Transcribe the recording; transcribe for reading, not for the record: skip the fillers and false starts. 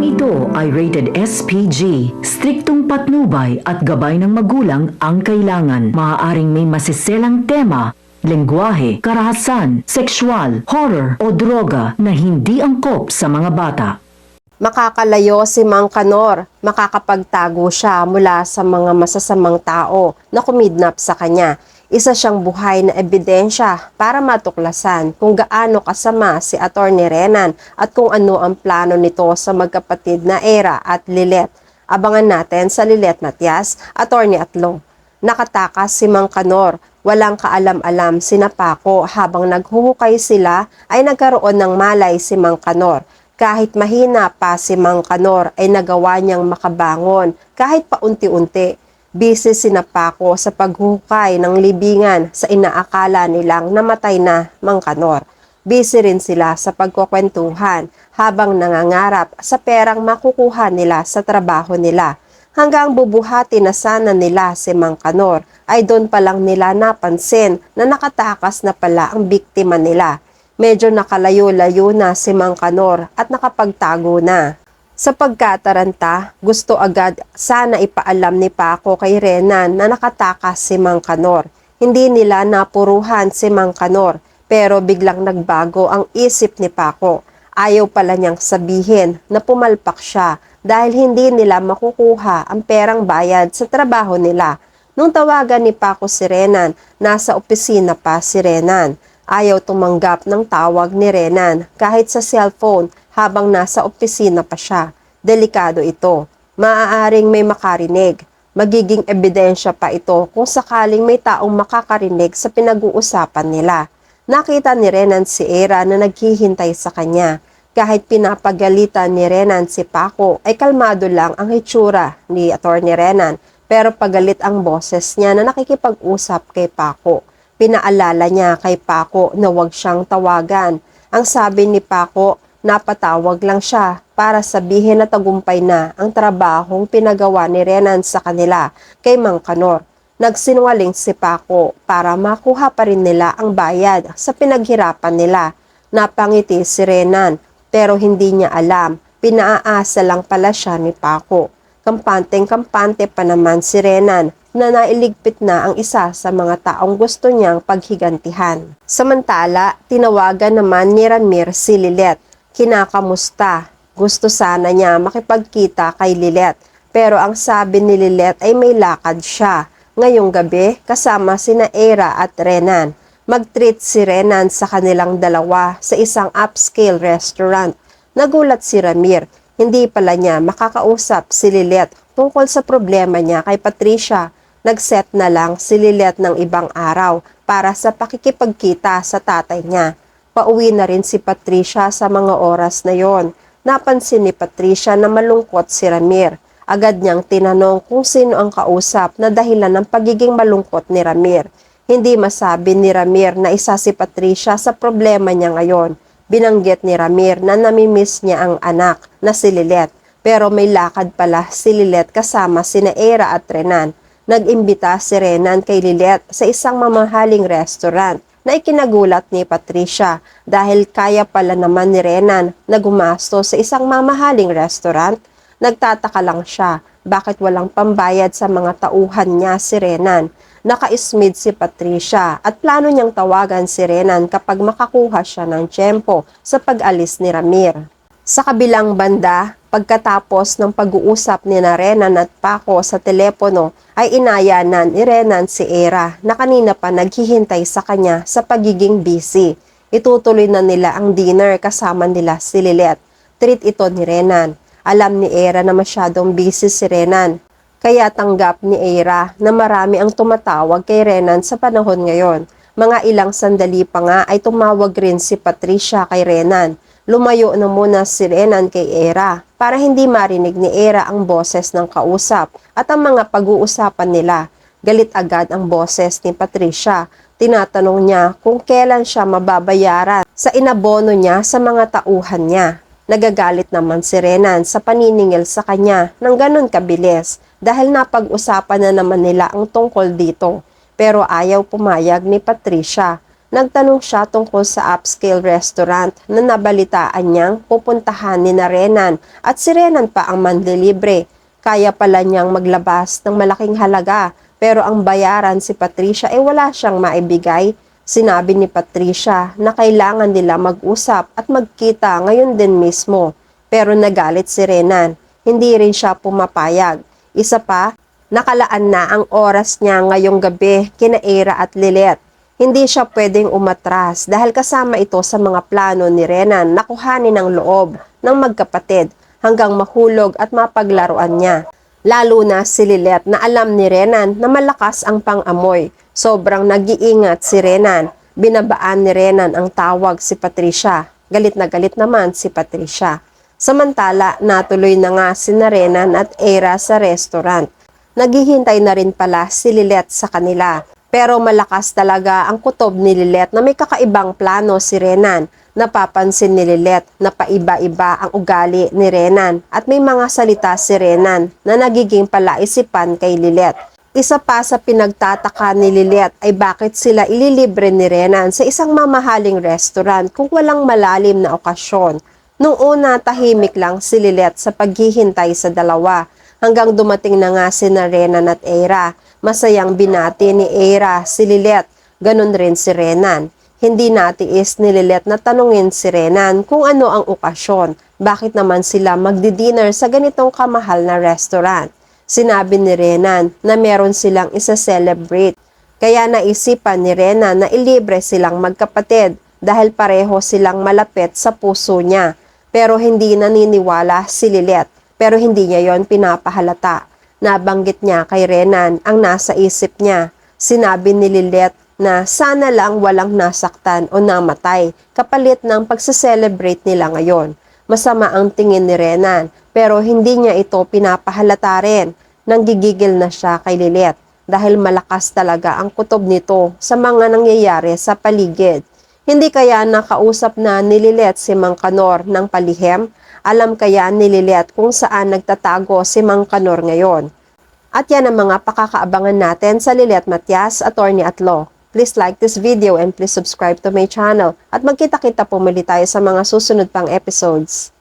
ito ay rated SPG. Striktong patnubay at gabay ng magulang ang kailangan. Maaaring may masiselang tema, lengguwahe, karahasan, sexual, horror o droga na hindi angkop sa mga bata. Makakalayo si Mang Kanor, makakapagtago siya mula sa mga masasamang tao na kumidnap sa kanya. Isa siyang buhay na ebidensya para matuklasan kung gaano kasama si Atty. Renan at kung ano ang plano nito sa magkapatid na Era at Lilet. Abangan natin sa Lilet Matias, Atty. Atlong. Nakatakas si Mang Kanor, walang kaalam-alam sina Paco. Habang naghuhukay sila ay nagkaroon ng malay si Mang Kanor. Kahit mahina pa si Mang Kanor ay nagawa niyang makabangon kahit paunti-unti. Busy sina Paco sa paghuhukay ng libingan sa inaakala nilang namatay na Mang Kanor. Busy rin sila sa pagkukwentuhan habang nangangarap sa perang makukuha nila sa trabaho nila. Hanggang bubuhati na sana nila si Mang Kanor ay doon pa lang nila napansin na nakatakas na pala ang biktima nila. Medyo nakalayo-layo na si Mang Kanor at nakapagtago na. Sa pagkataranta, gusto agad sana ipaalam ni Paco kay Renan na nakatakas si Mang Kanor. Hindi nila napuruhan si Mang Kanor pero biglang nagbago ang isip ni Paco. Ayaw pala niyang sabihin na pumalpak siya dahil hindi nila makukuha ang perang bayad sa trabaho nila. Nung tawagan ni Paco si Renan, nasa opisina pa si Renan. Ayaw tumanggap ng tawag ni Renan kahit sa cellphone habang nasa opisina pa siya. Delikado ito. Maaaring may makarinig. Magiging ebidensya pa ito kung sakaling may taong makakarinig sa pinag-uusapan nila. Nakita ni Renan si Era na naghihintay sa kanya. Kahit pinapagalitan ni Renan si Paco ay kalmado lang ang hitsura ni Atty. Renan pero pagalit ang boses niya na nakikipag-usap kay Paco. Pinaalala niya kay Paco na huwag siyang tawagan. Ang sabi ni Paco, napatawag lang siya para sabihin na tagumpay na ang trabahong pinagawa ni Renan sa kanila kay Mang Kanor. Nagsinungaling si Paco para makuha pa rin nila ang bayad sa pinaghirapan nila. Napangiti si Renan pero hindi niya alam, pinaaasa lang pala siya ni Paco. Kampanteng-kampante pa naman si Renan na nailigpit na ang isa sa mga taong gusto niyang paghigantihan. Samantala, tinawagan naman ni Ramir si Lilet. Kinakamusta. Gusto sana niya makipagkita kay Lilet. Pero ang sabi ni Lilet ay may lakad siya. Ngayong gabi, kasama sina Era at Renan. Mag-treat si Renan sa kanilang dalawa sa isang upscale restaurant. Nagulat si Ramir. Hindi pala niya makakausap si Lilet tungkol sa problema niya kay Patricia. Nag-set na lang si Lilet ng ibang araw para sa pakikipagkita sa tatay niya. Pauwi na rin si Patricia sa mga oras na yon. Napansin ni Patricia na malungkot si Ramir. Agad niyang tinanong kung sino ang kausap na dahilan ng pagiging malungkot ni Ramir. Hindi masabi ni Ramir na isa si Patricia sa problema niya ngayon. Binanggit ni Ramir na namimiss niya ang anak na si Lilet. Pero may lakad pala si Lilet kasama sina Era at Renan. Nag-imbita si Renan kay Lilet sa isang mamahaling restaurant na ikinagulat ni Patricia dahil kaya pala naman ni Renan na gumasto sa isang mamahaling restaurant. Nagtataka lang siya bakit walang pambayad sa mga tauhan niya si Renan. Naka-ismid si Patricia at plano niyang tawagan si Renan kapag makakuha siya ng tiyempo sa pag-alis ni Ramir. Sa kabilang banda, pagkatapos ng pag-uusap ni Renan at Paco sa telepono, ay inayanan ni Renan si Era na kanina pa naghihintay sa kanya sa pagiging busy. Itutuloy na nila ang dinner kasama nila si Lilet. Treat ito ni Renan. Alam ni Era na masyadong busy si Renan. Kaya tanggap ni Era na marami ang tumatawag kay Renan sa panahon ngayon. Mga ilang sandali pa nga ay tumawag rin si Patricia kay Renan. Lumayo na muna si Renan kay Era para hindi marinig ni Era ang boses ng kausap at ang mga pag-uusapan nila. Galit agad ang boses ni Patricia. Tinatanong niya kung kailan siya mababayaran sa inabono niya sa mga tauhan niya. Nagagalit naman si Renan sa paniningil sa kanya ng ganon kabilis dahil napag-usapan na naman nila ang tungkol dito. Pero ayaw pumayag ni Patricia. Nagtanong siya tungkol sa upscale restaurant na nabalitaan niyang pupuntahan ni Renan at si Renan pa ang manlilibre. Kaya pala niyang maglabas ng malaking halaga pero ang bayaran si Patricia ay wala siyang maibigay. Sinabi ni Patricia na kailangan nila mag-usap at magkita ngayon din mismo. Pero nagalit si Renan. Hindi rin siya pumapayag. Isa pa, nakalaan na ang oras niya ngayong gabi kina Eira at Lilet. Hindi siya pwedeng umatras dahil kasama ito sa mga plano ni Renan na kuhanin ang loob ng magkapatid hanggang mahulog at mapaglaruan niya. Lalo na si Lilet na alam ni Renan na malakas ang pang-amoy. Sobrang nag-iingat si Renan. Binabaan ni Renan ang tawag si Patricia. Galit na galit naman si Patricia. Samantala, natuloy na nga si Renan at Eira sa restaurant. Naghihintay na rin pala si Lilet sa kanila. Pero malakas talaga ang kutob ni Lilet na may kakaibang plano si Renan. Napapansin ni Lilet na paiba-iba ang ugali ni Renan at may mga salita si Renan na nagiging palaisipan kay Lilet. Isa pa sa pinagtataka ni Lilet ay bakit sila ililibre ni Renan sa isang mamahaling restaurant kung walang malalim na okasyon. Nung una, tahimik lang si Lilet sa paghihintay sa dalawa hanggang dumating na nga si Renan at Eira. Masayang binati ni Eira si Lilet, ganun rin si Renan. Hindi natiis ni Lilet na tanungin si Renan kung ano ang okasyon. Bakit naman sila magdi-dinner sa ganitong kamahal na restaurant? Sinabi ni Renan na meron silang isa-celebrate. Kaya naisipan ni Renan na ilibre silang magkapatid dahil pareho silang malapit sa puso niya. Pero hindi naniniwala si Lilet. Pero hindi niya yon pinapahalata. Nabanggit niya kay Renan ang nasa isip niya. Sinabi ni Lilet na sana lang walang nasaktan o namatay kapalit ng pagse-celebrate nila ngayon. Masama ang tingin ni Renan pero hindi niya ito pinapahalata rin. Nanggigigil na siya kay Lilet dahil malakas talaga ang kutob nito sa mga nangyayari sa paligid. Hindi kaya nakausap na ni Lilet si Mang Kanor ng palihim? Alam kaya ni Lilet kung saan nagtatago si Mang Kanor ngayon? At yan ang mga pakakaabangan natin sa Lilet Matias, Attorney at Law. Please like this video and please subscribe to my channel at magkita-kita po muli tayo sa mga susunod pang episodes.